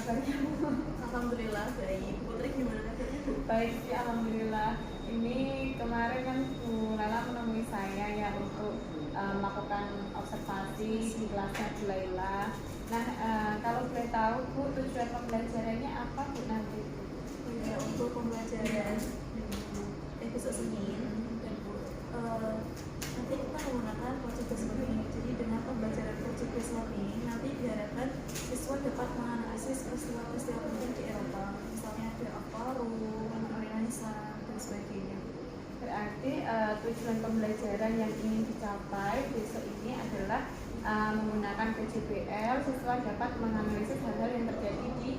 kabarnya? Alhamdulillah baik. Putri gimana kabarnya? Baik sih, alhamdulillah. Ini kemarin kan Bu Laila menemui saya ya untuk melakukan observasi di kelasnya Bu Laila. Nah, kalau boleh tahu Bu, tujuan pembelajarannya apa Bu nanti? Ya, untuk pembelajaran episode Senin dan nanti kita menggunakan project learning. Jadi dengan pembelajaran project learning nanti diharapkan siswa dapat menganalisis peristiwa-peristiwa penting di Eropa, misalnya ada Avaru, Renaissance dan sebagainya. Berarti tujuan pembelajaran yang ingin dicapai besok ini adalah menggunakan PJBL, siswa dapat menganalisis hal-hal yang terjadi di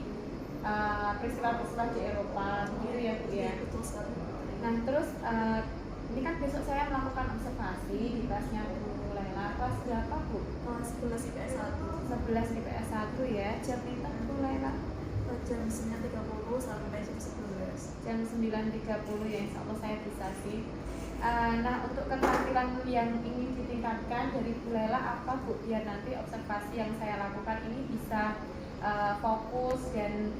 peristiwa-peristiwa di Eropa, begitu ya Bu ya? Betul sekali. Nah terus ini kan besok saya melakukan observasi di kelasnya Bu Laila. Kelas berapa Bu? Kelas 11 IPS 1. 11 IPS 1 ya. Jam itu Bu Laila? Jam 9.30 sampai jam 11. Jam 9.30 ya, insya Allah saya bisa sih. Nah untuk keterampilan yang ingin ditingkatkan dari Bu Laila apa Bu? Biar nanti observasi yang saya lakukan ini bisa fokus dan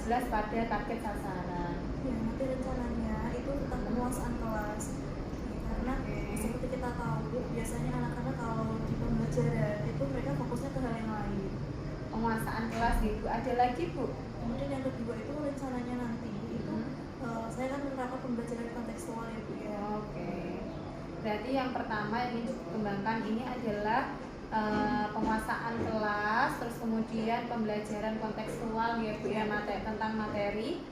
jelas pada target sasaran. Ya, nanti rencananya itu tentang penguasaan kelas. Karena seperti kita tahu, biasanya anak-anak kalau di pembelajaran itu mereka fokusnya ke hal yang lain. Penguasaan kelas gitu. Ada lagi Bu? Kemudian yang kedua itu rencananya nanti itu saya akan menerapkan pembelajaran kontekstual ya Bu ya. Oke. Berarti yang pertama yang ingin dikembangkan ini adalah penguasaan kelas, terus kemudian pembelajaran kontekstual ya Bu ya, tentang materi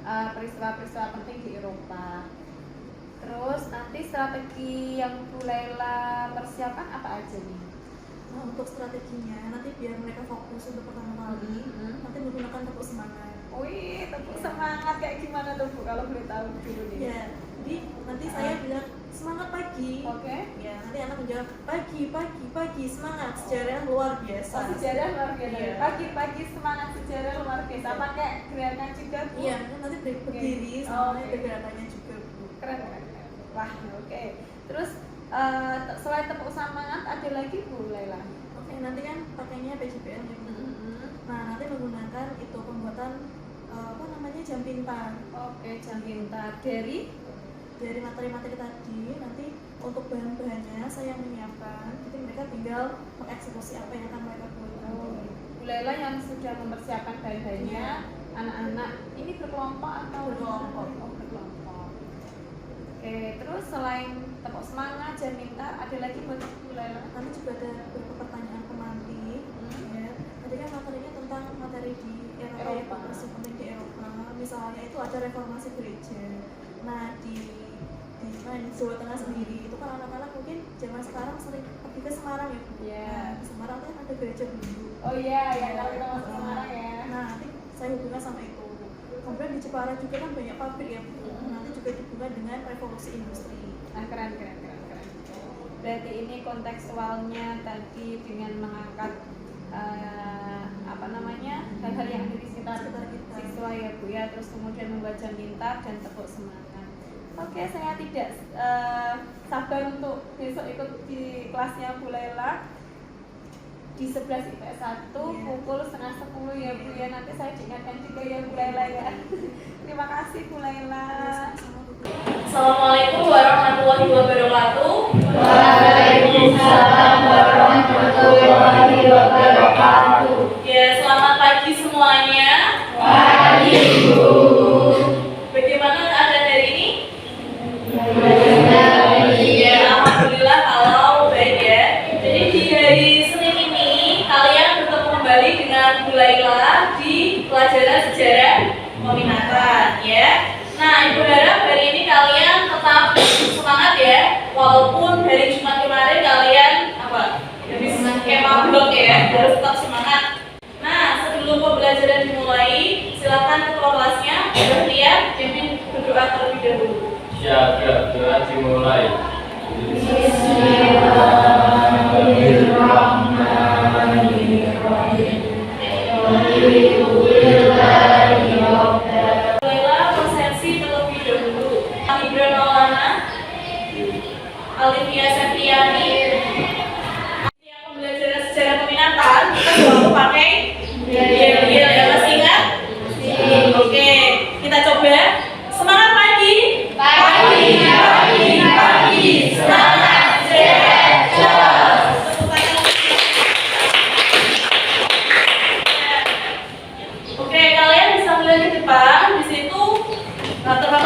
peristiwa-peristiwa penting di Eropa. Terus nanti strategi yang Bu Laila persiapkan apa aja nih? Nah, untuk strateginya nanti biar mereka fokus untuk pertama kali nanti menggunakan tepuk semangat. Wih, tepuk semangat kayak gimana tuh Bu kalau boleh tahu dulu nih? Ya, jadi nanti saya bilang semangat pagi. Oke. Ya, nanti anak menjawab pagi semangat sejarah luar biasa. Oh, sejarah luar biasa. Iya. Pagi semangat sejarah luar biasa. Pakai gerakan juga Bu? Iya, nanti berdiri sama ada gerakannya juga Bu. Keren. Wah, oke. Terus selain tepuk semangat ada lagi Bu Laila? Oke, nanti kan pakainya PJBL ya Bu. Nah, nanti menggunakan itu pembuatan jam pintar. Oke, jam pintar dari materi-materi tadi. Nanti untuk bahan-bahannya saya menyiapkan, jadi mereka tinggal mengeksekusi apa yang akan mereka buat. Bu Laila yang sudah mempersiapkan bahan-bahannya, anak-anak ini berkelompok atau Berkelompok. Oh, berkelompok. Oke, terus selain tepuk semangat, jam pintar, ada lagi buat Bu Laila? Nanti juga ada beberapa pertanyaan pemantik. Ya. Tadi kan materinya tentang materi di Eropa. Yang penting di Eropa. Misalnya itu ada reformasi gereja. Nah di Jawa Tengah sendiri itu kan anak-anak mungkin zaman sekarang sering pergi ke Semarang ya Bu. Iya. Nah, di Semarang kan ada gereja dulu. Oh iya, ya kalau kita masuk Semarang ya. Nah nanti saya hubungkan sama itu. Kemudian di Jepara juga kan banyak pabrik ya Bu. Nanti juga dihubungkan dengan revolusi industri. Nah, keren. Berarti ini kontekstualnya tadi dengan mengangkat hal-hal yang ada di sekitar siswa ya Bu ya, terus kemudian membuat jam pintar dan tepuk semangat. Oke, saya tidak sabar untuk besok ikut di kelasnya Bu Laila di 11 IPS 1 pukul 9:30 ya Bu ya. Nanti saya ingatkan juga ya Bu Laila ya. Terima kasih Bu Laila. Assalamualaikum warahmatullahi wabarakatuh. Waalaikumsalam warahmatullahi wabarakatuh. Ya, selamat pagi semuanya. Pagi Bu. Bagaimana keadaan hari ini? Iya. Alhamdulillah kalau baik ya. Jadi di hari Senin ini kalian bertemu kembali dengan Bu Laila di pelajaran sejarah peminatan ya. Nah, Ibu harap hari ini kalian tetap semangat ya, walaupun hari Jumat kemarin kalian habis skema blok ya, harus tetap semangat. Nah, sebelum pembelajaran dimulai, silakan ketua kelasnya bersiap, pimpin berdoa terlebih dahulu. Siap, doa dimulai. Mulailah konsensi terlebih dahulu. Ibra Maulana, Alivia Septiani. Yang pembelajaran sejarah peminatan kita selalu pakai yel-yel ya, masih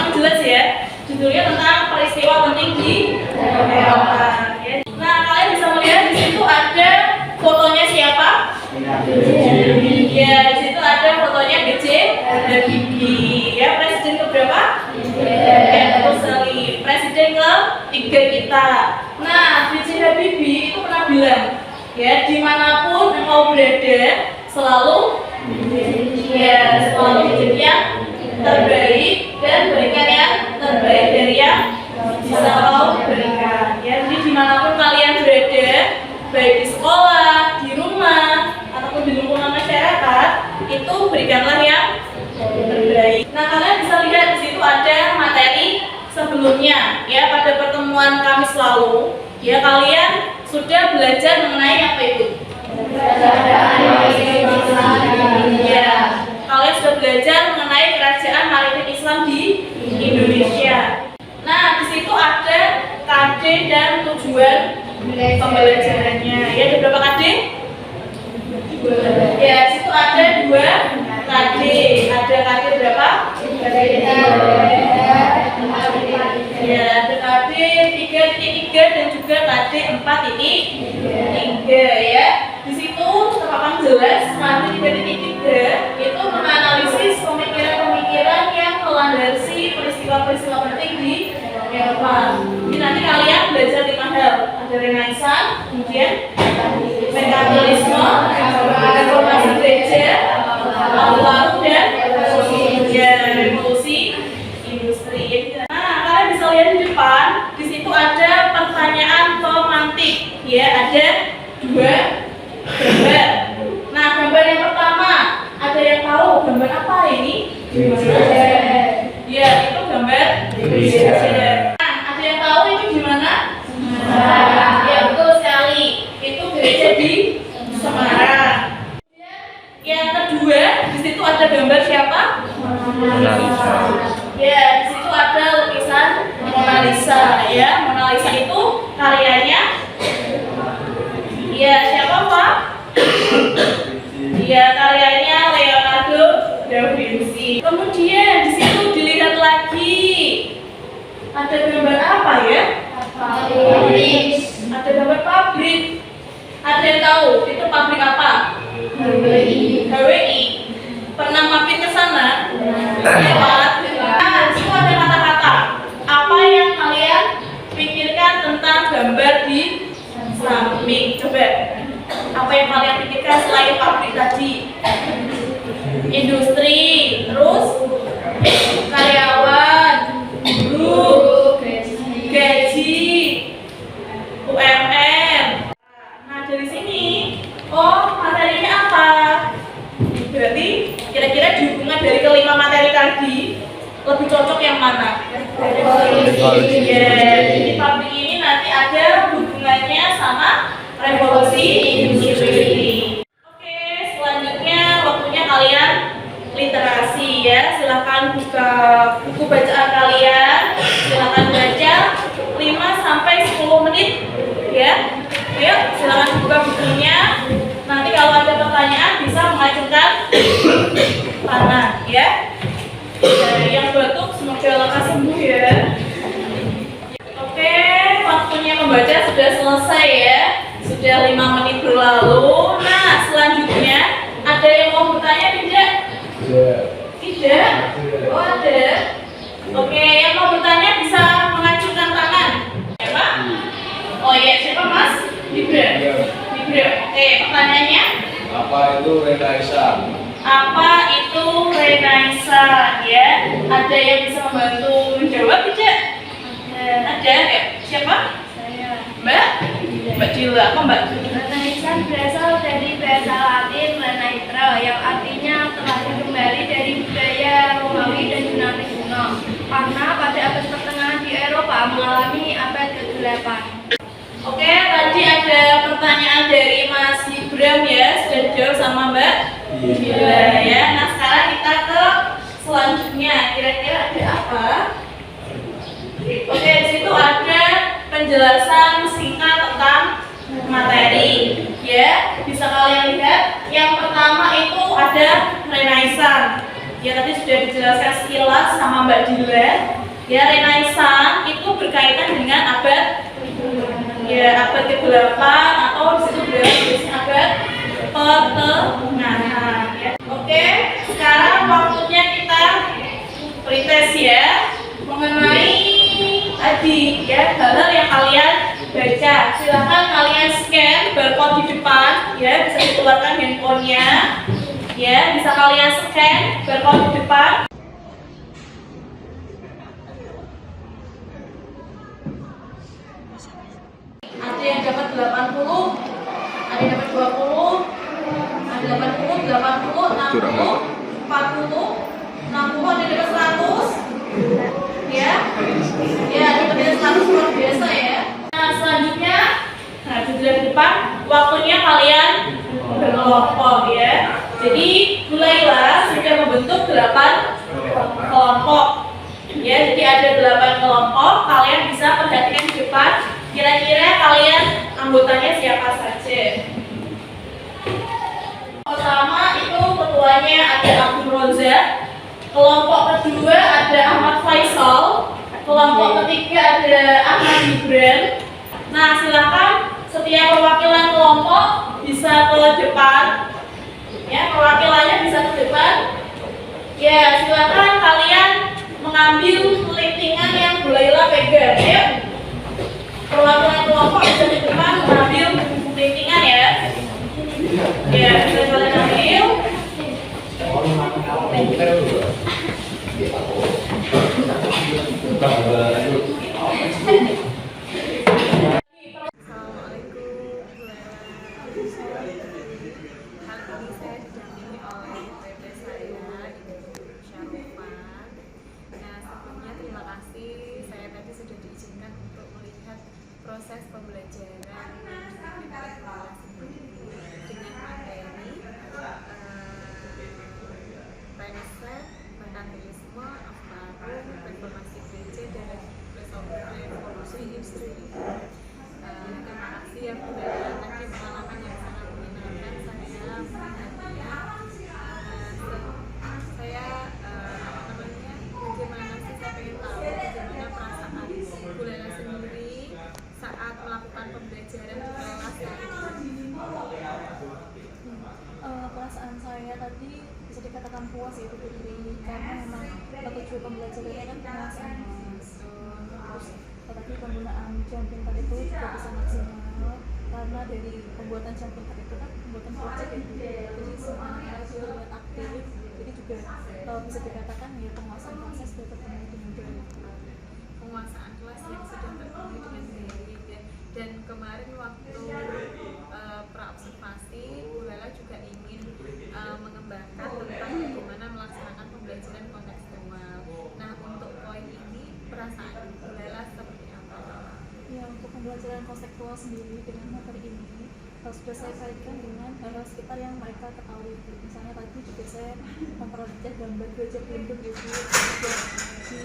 sama-sama jelas ya. Judulnya tentang peristiwa penting di Eropa. Ya. Nah, kalian bisa melihat di situ ada fotonya siapa? Ya, di situ ada fotonya B.J. Habibie. Ya, presiden keberapa? Ya, betul sekali. Presiden ketiga kita. Nah, B.J. Habibie itu pernah bilang, ya, dimanapun engkau berada, selalu menjadi yang terbaik dan berikan yang terbaik dari yang bisa kau berikan. Ya, jadi dimanapun kalian berada, baik di sekolah, di rumah, ataupun di lingkungan masyarakat, itu berikanlah yang terbaik. Nah, kalian bisa lihat di situ ada materi sebelumnya. Ya, pada pertemuan Kamis lalu, ya kalian sudah belajar mengenai apa itu? Ya, kalian sudah belajar mengenai kerajaan maritim Islam di Indonesia. Nah, di situ ada KD dan tujuan pembelajarannya. Ya, ada berapa KD? Ya, di situ ada 2 KD. Ada KD berapa? Ya, ada KD 3.3 dan juga KD 4.3 ya. Di situ terpampang jelas KD 3.3 itu menganalisis pemikiran-pemikiran yang melandasi peristiwa-peristiwa penting di Eropa. Jadi nanti kalian belajar 5 hal. Ada Renaissance, kemudian Merkantilisme, reformasi gereja, lalu dan revolusi industri. Nah, kalian bisa lihat di depan, di situ ada pertanyaan pemantik. Ya, ada 2 gambar. Nah, gambar yang pertama, ada yang tahu gambar apa ini? Ya, itu gambar gereja. Nah, ada yang tahu itu gimana? Ya, betul sekali. Itu gereja di Semarang. Yang kedua, di situ ada gambar siapa? Mona Lisa. Ya, di situ ada lukisan Mona Lisa. Ya, Mona Lisa itu karyanya. Ya, siapa Pak? Ya, karyanya Leonardo da Vinci. Kemudian di situ dilihat lagi. Ada gambar apa ya? Ada gambar pabrik. Ada yang tahu itu pabrik apa? HWI. Pernah mampir ke sana? Lewat. Nah, di situ ada kata-kata. Apa yang kalian pikirkan tentang gambar di samping? Coba. Apa yang kalian pikirkan selain pabrik tadi? Industri, terus karyawan, guru, gaji, UMR. Nah, dari sini, materinya apa? Berarti kira-kira dihubungan dari kelima materi tadi lebih cocok yang mana? Ya, jadi pabrik ini nanti ada hubungannya sama revolusi industri. Oke, selanjutnya waktunya kalian literasi ya. Silakan buka buku bacaan kalian. Silakan baca 5 sampai 10 menit ya. Ayo, silakan buka bukunya. Nanti kalau ada pertanyaan bisa mengajukan panah ya. Yang batuk semoga lekas sembuh ya. Oke, waktunya membaca sudah selesai ya. Sudah 5 menit berlalu. Nah, selanjutnya ada yang mau bertanya tidak? Tidak? Oh, ada. Oke, yang mau bertanya bisa mengajukan tangan. Siapa? Oh iya, siapa Mas? Libra. Oke, pertanyaannya? Apa itu Renaissance? Apa itu Renaissance ya? Ada yang bisa membantu menjawab tidak? Ada. Ya. Siapa? Saya. Mbak Dila. Apa Mbak? Renaissance berasal dari bahasa Latin renaitro yang artinya terlahir kembali dari budaya Romawi dan Yunani kuno. Karena pada abad pertengahan di Eropa mengalami abad ke-8. Oke, tadi ada pertanyaan dari Mas Ibram ya, sudah dijawab sama Mbak Dila ya. Nah, sekarang kita ke selanjutnya. Kira-kira ada apa? Oke, di situ ada penjelasan singkat tentang materi ya. Bisa kalian lihat. Yang pertama itu ada Renaissance. Ya, tadi sudah dijelaskan sekilas sama Mbak Dila. Ya, Renaissance itu berkaitan dengan abad ke-8 atau disebut dengan abad pertengahan ya. Oke, sekarang waktunya kita pretest ya mengenai tadi ya hal-hal yang kalian baca. Silahkan kalian scan barcode di depan ya, bisa dikeluarkan handphonenya ya, bisa kalian scan barcode di depan. Ada yang dapat 80, ada yang dapat 20, ada 80, 80, 60, 40, 60, ada yang dapat 100 ya. Ya, ada yang dapat 100 luar biasa ya. Nah, selanjutnya di depan waktunya kalian berkelompok ya. Jadi mulailah sudah membentuk 8 kelompok ya. Jadi ada 8 kelompok, kalian bisa perhatikan di depan. Kira-kira kalian anggotanya siapa saja? Pertama itu ketuanya ada Abdul Rozak, kelompok kedua ada Ahmad Faisal, kelompok ketiga ada Ahmad Gibran. Nah, silakan setiap perwakilan kelompok bisa ke depan. Ya, perwakilannya bisa ke depan. Ya, silakan kalian mengambil lintingan yang Bu Laila pegang. Ya. Perwakilan kelompok bisa di depan mengambil lintingan ya. Ya, bisa kalian ambil. Proses pembelajaran dengan materi Renaissance, merkantilisme, Aflarum, reformasi gereja, dan revolusi industri. Terima kasih yang sudah nanti pengalaman yang sangat menyenangkan saya melihatnya. Saya bagaimana sih, saya pengen tahu bagaimana perasaan Bu Laila sendiri saat melakukan pembelajaran di kelas tadi. Perasaan saya tadi bisa dikatakan puas ya Bu Putri, karena memang tujuan pembelajarannya kan pengawasan Mas. Terus tadi penggunaan jumping pad itu juga bisa maksimal karena dari pembuatan jumping pad itu kan pembuatan project ya, jadi semuanya terlihat aktif, jadi juga bisa dikatakan ya penguasaan kelasnya sudah terpenuhi dengan baik. Penguasaan kelas yang sudah terpenuhi dengan baik ya. Dan kemarin waktu praobservasi Bu Laila juga ingin mengembangkan tentang bagaimana melaksanakan pembelajaran kontekstual. Nah, untuk poin ini perasaan Bu Laila seperti apa? Ya, untuk pembelajaran kontekstual sendiri dengan materi ini sudah saya kaitkan dengan hal sekitar yang mereka ketahui. Misalnya tadi juga saya memperhatikan gambar gajah pelindung gitu. Di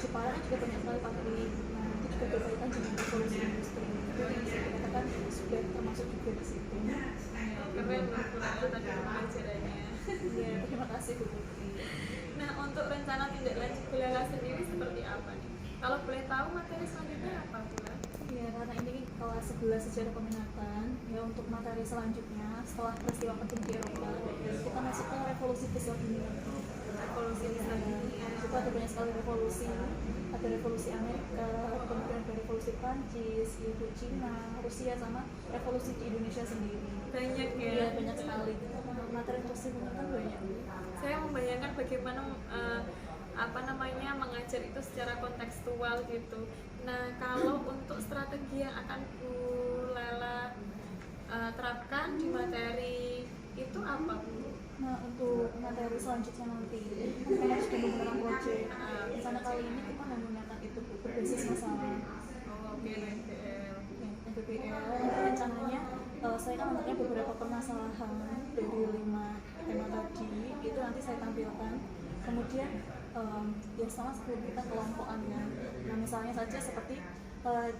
Jepara juga banyak sekali pabrik. Nah, itu juga berkaitan dengan revolusi industri. Itu yang bisa dikatakan sudah termasuk juga di situ. Keren banget tadi pembelajarannya. Ya, terima kasih Bu Putri. Nah, untuk rencana tindak lanjut Bu Laila sendiri seperti apa nih? Kalau boleh tahu materi selanjutnya apa Bu Laila? Ya, karena ini kelas 11 sejarah peminatan, ya untuk materi selanjutnya setelah peristiwa penting di Eropa, kita masuk ke revolusi visual dunia. Revolusi visual dunia. Itu ada banyak sekali revolusi, ada revolusi Amerika, kemudian ada revolusi Prancis, yaitu Cina, Rusia, sama revolusi di Indonesia sendiri. Banyak ya? Ya, banyak sekali. Materi revolusi peminatan banyak. Saya membayangkan bagaimana mengajar itu secara kontekstual gitu. Nah, kalau untuk strategi yang akan Bu Laila terapkan di materi itu apa Bu? Nah, untuk materi selanjutnya nanti kita harus menggunakan proyek. Misalnya kali ini kita menggunakan itu berbasis masalah. Oh, oke, NPL. NPL rencananya saya kan anaknya beberapa permasalahan dari 5 tema tadi itu nanti saya tampilkan. Kemudian ya sama sebelum kita kelompokan ya. Nah, misalnya saja seperti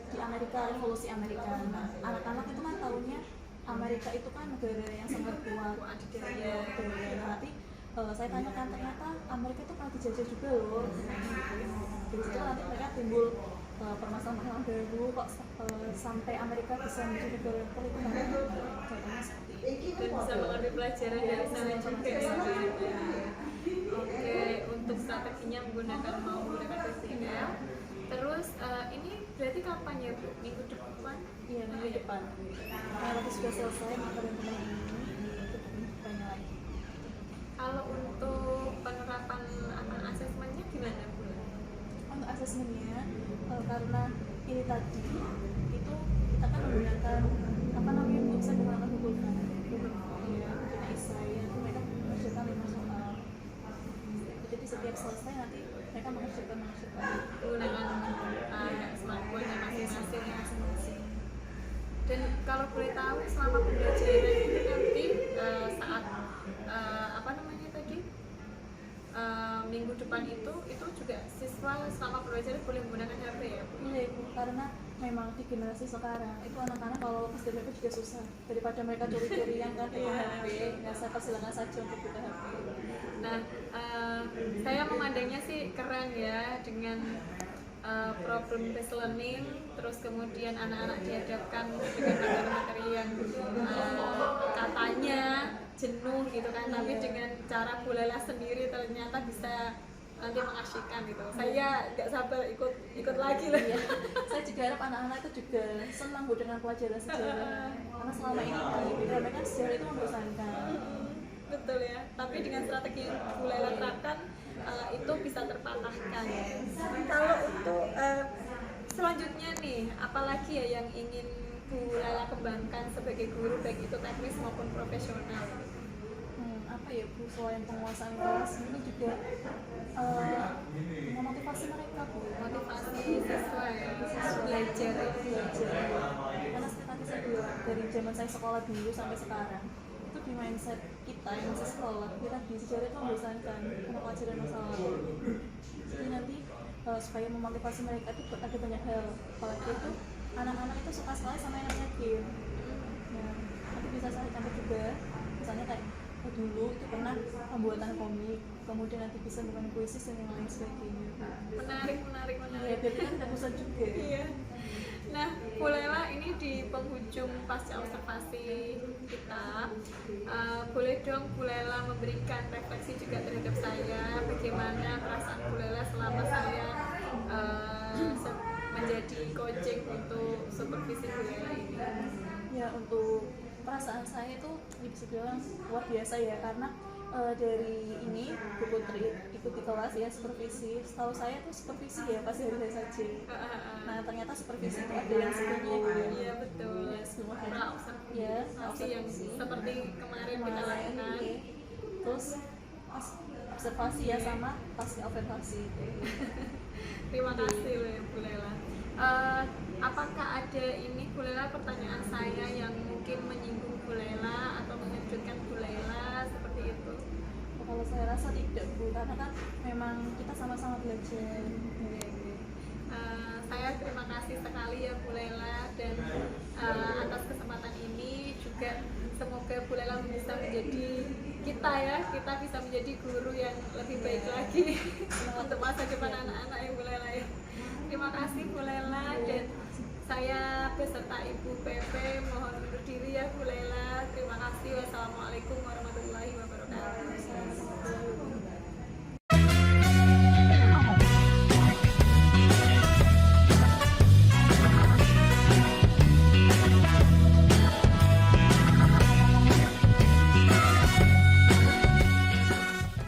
di Amerika, revolusi Amerika. Nah, anak-anak itu kan tahunya Amerika itu kan negara yang sangat kuat adidaya. Nanti saya tanyakan, ternyata Amerika itu pernah dijajah juga loh. Jadi nanti mereka timbul permasalahan baru kok sampai Amerika bisa menjadi negara yang politik contohnya seperti itu. Dan bisa mengambil pelajaran dari sana juga ya. Oke, untuk strateginya mau menggunakan PCM. Terus ini berarti kapan ya Bu? Minggu depan? Iya, minggu depan. Kalau sudah selesai materi ini, itu banyak lagi. Kalau untuk penerapan asesmennya gimana Bu? Untuk asesmennya, karena ini tadi itu kita kan menggunakan bisa menggunakan Google Form, ya, kita isai, nanti mereka mengerjakan 5 soal. Jadi setiap selesai nanti mereka mengerjakan Menggunakan smartphone-nya masing-masing. Dan kalau boleh tahu selama pembelajaran itu nanti saat minggu depan itu juga siswa selama pembelajaran boleh menggunakan HP ya Bu? Iya Ibu, karena memang di generasi sekarang itu anak-anak kalau lepas dari HP juga susah daripada mereka curi-curian kan pakai HP. Nah, saya persilakan saja untuk buka HP. Nah, saya memandangnya sih keren ya dengan problem based learning, terus kemudian anak-anak dihadapkan dengan materi-materi yang katanya jenuh gitu kan, tapi dengan cara Bu Laila sendiri ternyata bisa nanti mengasyikkan gitu. Saya nggak sabar ikut lagi loh. Iya. Saya juga harap anak-anak itu juga senang Bu dengan pelajaran sejarah, karena selama ini di pikiran mereka sejarah itu membosankan. Betul ya, tapi dengan strategi yang Bu Laila terapkan itu bisa terpatahkan. Kalau untuk selanjutnya nih, apalagi ya yang ingin Bu Laila kembangkan sebagai guru, baik itu teknis maupun profesional? Apa ya Bu, selain penguasaan kelas ini juga memotivasi mereka Bu, Motivasi siswa ya, belajar. Karena seperti tadi saya bilang, dari zaman saya sekolah dulu sampai sekarang itu di mindset kita yang masih sekolah, kita di sejarah itu membosankan karena pelajaran masa lalu. Jadi nanti supaya memotivasi mereka itu ada banyak hal, apalagi itu anak-anak itu suka sekali sama yang namanya game. Ya, nanti bisa saya contoh juga, misalnya kayak dulu itu pernah pembuatan komik, kemudian nanti bisa membuat puisi dan yang lain sebagainya. Menarik. Ya, biar kan tidak bosan juga. Iya. Nah, Bu Laila ini di penghujung pasca observasi kita, boleh dong Bu Laila memberikan refleksi juga terhadap saya, bagaimana perasaan Bu Laila selama saya menjadi coaching untuk supervisi Bu Laila ini. Ya, untuk perasaan saya itu bisa bilang luar biasa ya, karena dari ini Bu Putri ikut di kelas ya supervisi, setahu saya tuh supervisi ya pasti hari saja. Nah ternyata supervisi itu ada yang sebelumnya gitu ya. Iya betul. Ya, semua kan. Ya, yang seperti kemarin kita lakukan. Terus observasi ya sama pasti observasi. Terima kasih loh Bu Laila. Apakah ada ini Bu Laila pertanyaan saya yang mungkin menyinggung Bu Laila atau mengejutkan Bu Laila seperti itu? Kalau saya rasa tidak Bu, karena kan memang kita sama-sama belajar. Saya terima kasih sekali ya Bu Laila, dan atas kesempatan ini juga semoga Bu Laila bisa menjadi kita bisa menjadi guru yang lebih baik lagi untuk masa depan anak-anak ya Bu Laila ya. Terima kasih Bu Laila, dan saya beserta Ibu Pepe mohon undur diri ya Bu Laila. Terima kasih. Wassalamualaikum warahmatullahi wabarakatuh.